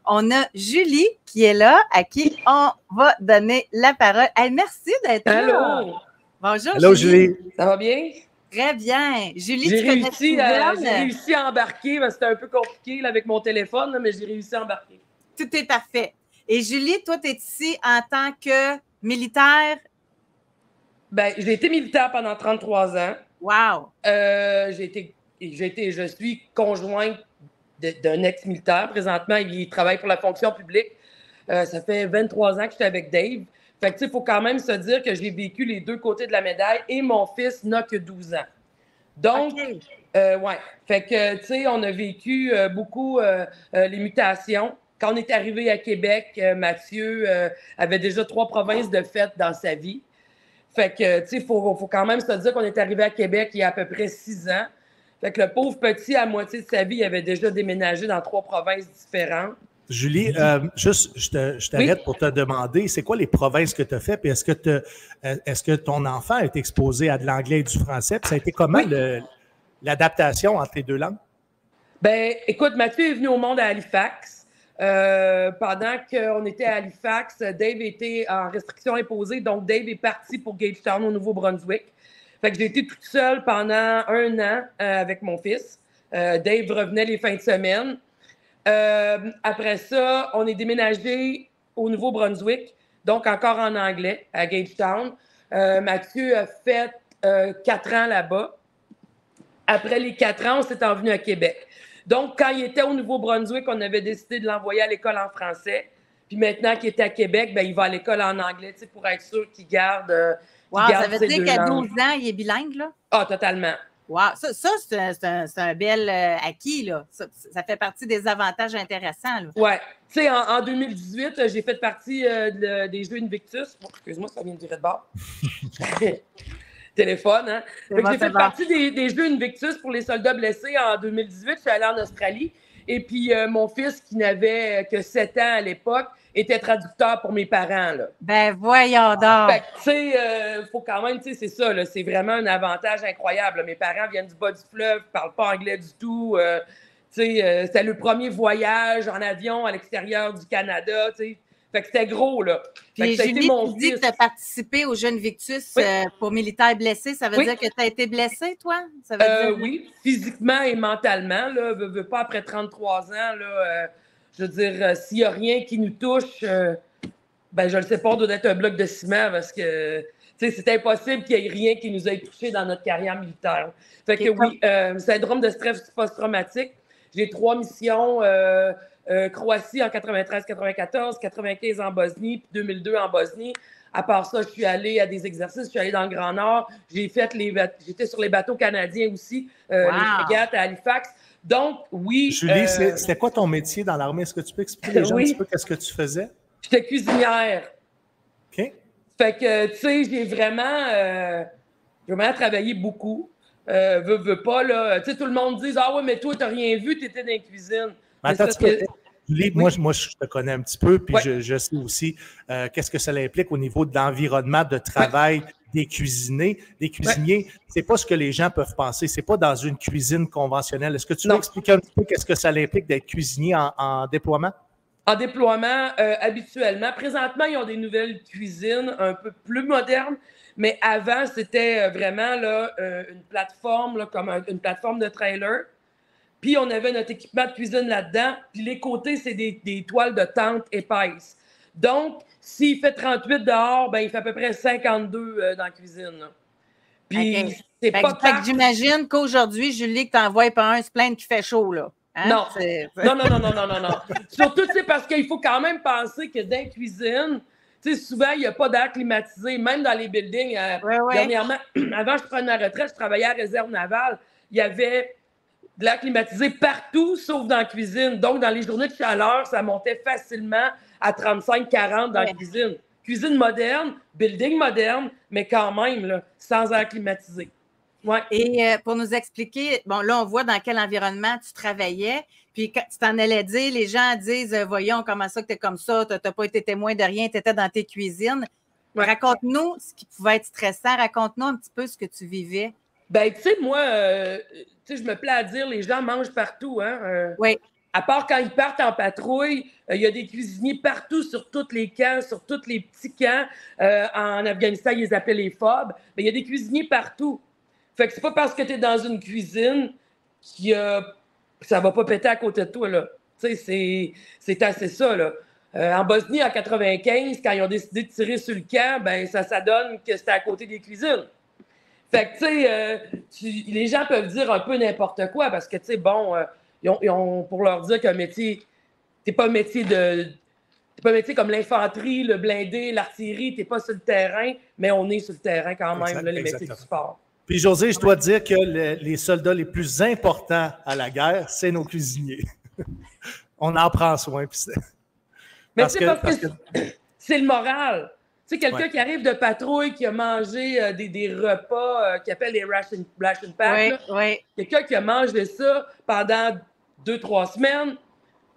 On a Julie qui est là, à qui on va donner la parole. Hey, merci d'être là. Allô. Bonjour, Allô, Julie. Ça va bien? Très bien. Julie, J'ai tu connais réussi à embarquer, mais c'était un peu compliqué là, avec mon téléphone, là, mais j'ai réussi à embarquer. Tout est parfait. Et Julie, toi, tu es ici en tant que militaire? Ben, j'ai été militaire pendant 33 ans. Wow! Je suis conjointe d'un ex-militaire. Présentement, il travaille pour la fonction publique. Ça fait 23 ans que j'étais avec Dave. Fait que, tu sais, il faut quand même se dire que j'ai vécu les deux côtés de la médaille et mon fils n'a que 12 ans. Donc, ouais. Fait que, tu sais, on a vécu beaucoup les mutations. Quand on est arrivé à Québec, Mathieu avait déjà 3 provinces de fête dans sa vie. Fait que, tu sais, il faut quand même se dire qu'on est arrivé à Québec il y a à peu près 6 ans. Fait que le pauvre petit, à moitié de sa vie, il avait déjà déménagé dans 3 provinces différentes. Julie, juste, je t'arrête pour te demander, c'est quoi les provinces que tu as fait? Puis est-ce que ton enfant a été exposé à de l'anglais et du français? Puis ça a été comment l'adaptation entre les deux langues? Ben, écoute, Mathieu est venu au monde à Halifax. Pendant qu'on était à Halifax, Dave était en restriction imposée. Donc, Dave est parti pour Gagetown au Nouveau-Brunswick. Fait que j'ai été toute seule pendant 1 an avec mon fils. Dave revenait les fins de semaine. Après ça, on est déménagé au Nouveau-Brunswick, donc encore en anglais, à Gagetown. Mathieu a fait 4 ans là-bas. Après les 4 ans, on s'est envenu à Québec. Donc, quand il était au Nouveau-Brunswick, on avait décidé de l'envoyer à l'école en français. Puis maintenant qu'il est à Québec, ben, il va à l'école en anglais, tu sais, pour être sûr qu'il garde. Ça veut dire qu'à 12 ans, il est bilingue, là? Ah, totalement. Wow! Ça c'est un bel acquis, là. Ça fait partie des avantages intéressants, là. Oui. Tu sais, en 2018, j'ai fait partie des Jeux Invictus. Bon, excuse-moi, ça vient de virer de bord. Téléphone, hein? J'ai fait partie des Jeux Invictus pour les soldats blessés en 2018. Je suis allée en Australie. Et puis, mon fils, qui n'avait que 7 ans à l'époque, était traducteur pour mes parents, là. Ben, voyons donc! Fait que, tu sais, faut quand même, tu sais, c'est ça, là, c'est vraiment un avantage incroyable, là. Mes parents viennent du bas du fleuve, ne parlent pas anglais du tout. Tu sais, c'était le premier voyage en avion à l'extérieur du Canada, tu sais. Fait que c'était gros, là. Puis, Julie, tu dis que tu as participé aux Jeux Invictus pour militaires blessés. Ça veut dire que tu as été blessé, toi? Ça veut dire... Oui, physiquement et mentalement, là. Veux pas après 33 ans, là. Je veux dire, s'il n'y a rien qui nous touche, ben, je ne sais pas, on doit être un bloc de ciment parce que, tu sais, c'est impossible qu'il n'y ait rien qui nous ait touché dans notre carrière militaire. Fait que oui, syndrome de stress post-traumatique. J'ai 3 missions. Croatie en 93-94, 95 en Bosnie, puis 2002 en Bosnie. À part ça, je suis allée à des exercices, je suis allée dans le Grand Nord, j'étais sur les bateaux canadiens aussi, les frégates à Halifax. Donc, oui. Julie, c'était quoi ton métier dans l'armée? Est-ce que tu peux expliquer les gens un petit peu qu'est-ce que tu faisais? J'étais cuisinière. OK. Fait que, tu sais, j'ai vraiment travaillé beaucoup. Veux pas, là. Tu sais, tout le monde dit « Ah ouais, mais toi, t'as rien vu, t'étais dans la cuisine. » Attends, Julie, moi, je te connais un petit peu, puis je sais aussi qu'est-ce que ça implique au niveau de l'environnement de travail des cuisiniers. C'est pas ce que les gens peuvent penser. C'est pas dans une cuisine conventionnelle. Est-ce que tu peux expliquer un petit peu qu'est-ce que ça implique d'être cuisinier en déploiement? En déploiement, habituellement. Présentement, ils ont des nouvelles cuisines un peu plus modernes, mais avant, c'était vraiment là, une plateforme, là, comme une plateforme de trailer. Puis, on avait notre équipement de cuisine là-dedans. Puis, les côtés, c'est des toiles de tente épaisses. Donc, s'il fait 38 dehors, ben il fait à peu près 52 dans la cuisine. Là. Puis, c'est pas fait que j'imagine qu'aujourd'hui, Julie, que t'envoies pas un se plaindre qu'il fait chaud, là. Hein? Non. Non. Surtout, tu sais, parce qu'il faut quand même penser que dans la cuisine, tu sais, souvent, il n'y a pas d'air climatisé, même dans les buildings. Dernièrement, avant je prenais la retraite, je travaillais à la réserve navale. Il y avait de l'air climatisé partout, sauf dans la cuisine. Donc, dans les journées de chaleur, ça montait facilement à 35-40 dans la cuisine. Cuisine moderne, building moderne, mais quand même, là, sans air climatisé. Ouais. Et pour nous expliquer, bon, là, on voit dans quel environnement tu travaillais. Puis quand tu t'en allais dire, les gens disent voyons, comment ça que tu es comme ça, tu n'as pas été témoin de rien, tu étais dans tes cuisines. Ouais. Raconte-nous ce qui pouvait être stressant, raconte-nous un petit peu ce que tu vivais. Ben, tu sais, moi, je me plais à dire, les gens mangent partout, hein. Oui. à part quand ils partent en patrouille, il y a des cuisiniers partout sur tous les camps, sur tous les petits camps. En Afghanistan, ils les appellent les FOB. Mais il y a des cuisiniers partout. Fait que c'est pas parce que tu es dans une cuisine que ça va pas péter à côté de toi, là. Tu sais, c'est assez ça, là. En Bosnie, en 95, quand ils ont décidé de tirer sur le camp, ben ça donne que c'était à côté des cuisines. Fait que, tu sais, les gens peuvent dire un peu n'importe quoi parce que, tu sais, bon, ils ont pour leur dire qu'un métier, t'es pas un métier comme l'infanterie, le blindé, l'artillerie, t'es pas sur le terrain, mais on est sur le terrain quand même, là, les métiers du sport. Puis, Josée, je dois te dire que les soldats les plus importants à la guerre, c'est nos cuisiniers. On en prend soin. Puis mais parce que c'est le moral. Tu sais, quelqu'un qui arrive de patrouille, qui a mangé des repas qu'ils appellent les ration packs, quelqu'un qui a mangé ça pendant 2-3 semaines,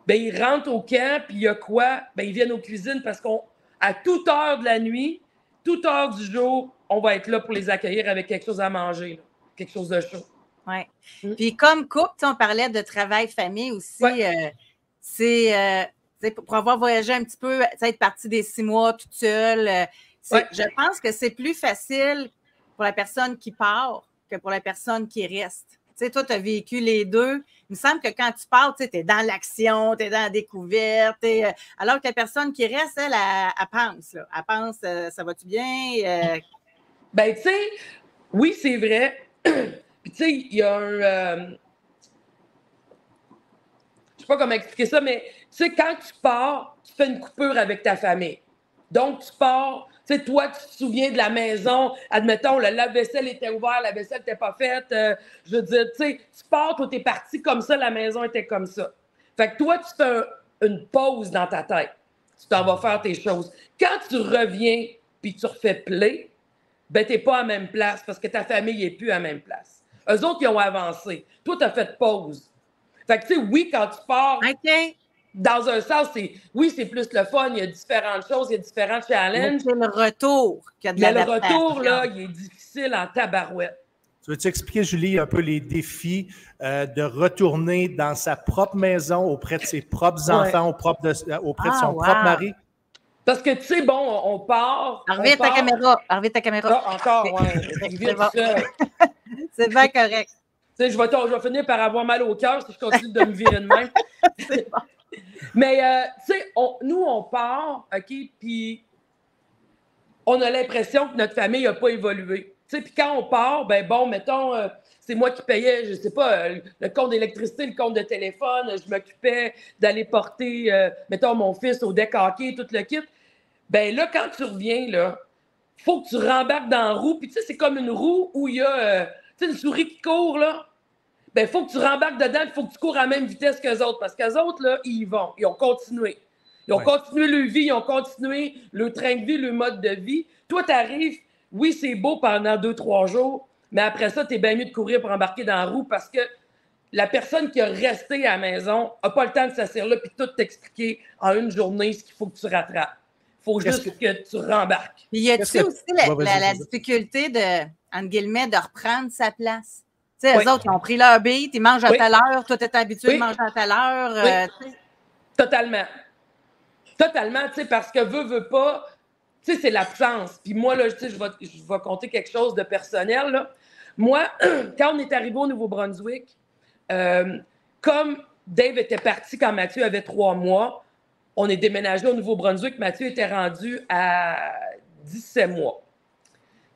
ben il rentre au camp, puis il y a quoi? Ben ils viennent aux cuisines parce qu'à toute heure de la nuit, toute heure du jour, on va être là pour les accueillir avec quelque chose à manger, là, quelque chose de chaud. Oui. Puis comme couple, on parlait de travail-famille aussi. C'est pour avoir voyagé un petit peu, être partie des 6 mois toute seule. Je pense que c'est plus facile pour la personne qui part que pour la personne qui reste. Tu sais, toi, tu as vécu les deux. Il me semble que quand tu pars, tu es dans l'action, tu es dans la découverte. Alors que la personne qui reste, elle pense. Là. Elle pense, ça va-tu bien? Ben, tu sais, oui, c'est vrai. Puis, tu sais, il y a un... je sais pas comment expliquer ça, mais tu sais, quand tu pars, tu fais une coupure avec ta famille. Donc, tu pars, tu sais, toi, tu te souviens de la maison, admettons, le lave-vaisselle était ouvert, la vaisselle n'était pas faite, je veux dire, tu sais, tu pars, toi, t'es parti comme ça, la maison était comme ça. Fait que toi, tu fais une pause dans ta tête. Tu t'en vas faire tes choses. Quand tu reviens puis tu refais play, ben, t'es pas à la même place parce que ta famille n'est plus à la même place. Eux autres, ils ont avancé. Toi, tu as fait pause. Fait que, tu sais, oui, quand tu pars, dans un sens, c'est plus le fun, il y a différentes choses, il y a différents challenges. C'est le retour qu'il y a de l'adaptation. Mais le retour, là, il est difficile en tabarouette. Tu veux-tu expliquer, Julie, un peu les défis de retourner dans sa propre maison, auprès de ses propres enfants, auprès de son propre mari? Parce que, tu sais, bon, on part... Arrête ta caméra. Arrête ta caméra. Ah, encore, ouais. C'est bien correct. Tu sais, je vais finir par avoir mal au cœur si je continue de me virer de même. Bon. Mais, tu sais, nous, on part, OK, puis on a l'impression que notre famille n'a pas évolué. Tu sais, puis quand on part, ben bon, mettons, c'est moi qui payais, je sais pas, le compte d'électricité, le compte de téléphone, je m'occupais d'aller porter, mettons, mon fils au deck hockey, tout le kit. Ben là, quand tu reviens, là, faut que tu rembarques dans la roue, puis tu sais, c'est comme une roue où il y a, tu sais, une souris qui court, là. Ben, il faut que tu rembarques dedans, il faut que tu cours à la même vitesse qu'eux autres, parce qu'eux autres, là, ils y vont. Ils ont continué. Ils ont continué leur vie, ils ont continué leur train de vie, leur mode de vie. Toi, tu arrives, oui, c'est beau pendant 2-3 jours, mais après ça, tu es bien mieux de courir pour embarquer dans la roue parce que la personne qui a resté à la maison n'a pas le temps de s'asseoir là et tout t'expliquer en une journée ce qu'il faut que tu rattrapes. Il faut juste que tu rembarques. Il y a aussi la difficulté de, entre guillemets, de reprendre sa place. Tu sais, eux autres, ils ont pris leur beat, ils mangent à telle heure, toi, tu es habitué de manger à telle heure. Totalement. Totalement, tu sais, parce que veut pas, tu sais, c'est l'absence. Puis moi, là, tu sais, je vais compter quelque chose de personnel, là. Moi, quand on est arrivé au Nouveau-Brunswick, comme Dave était parti quand Mathieu avait 3 mois, on est déménagé au Nouveau-Brunswick. Mathieu était rendu à 17 mois.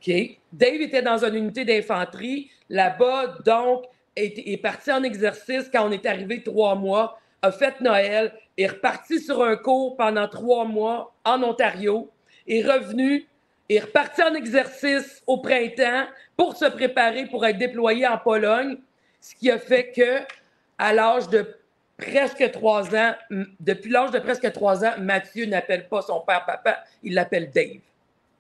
OK? Dave était dans une unité d'infanterie. Là-bas, donc, est parti en exercice quand on est arrivé 3 mois, a fait Noël, est reparti sur un cours pendant 3 mois en Ontario, est revenu, est reparti en exercice au printemps pour se préparer pour être déployé en Pologne, ce qui a fait que, à l'âge de presque 3 ans, depuis l'âge de presque 3 ans, Mathieu n'appelle pas son père papa, il l'appelle Dave.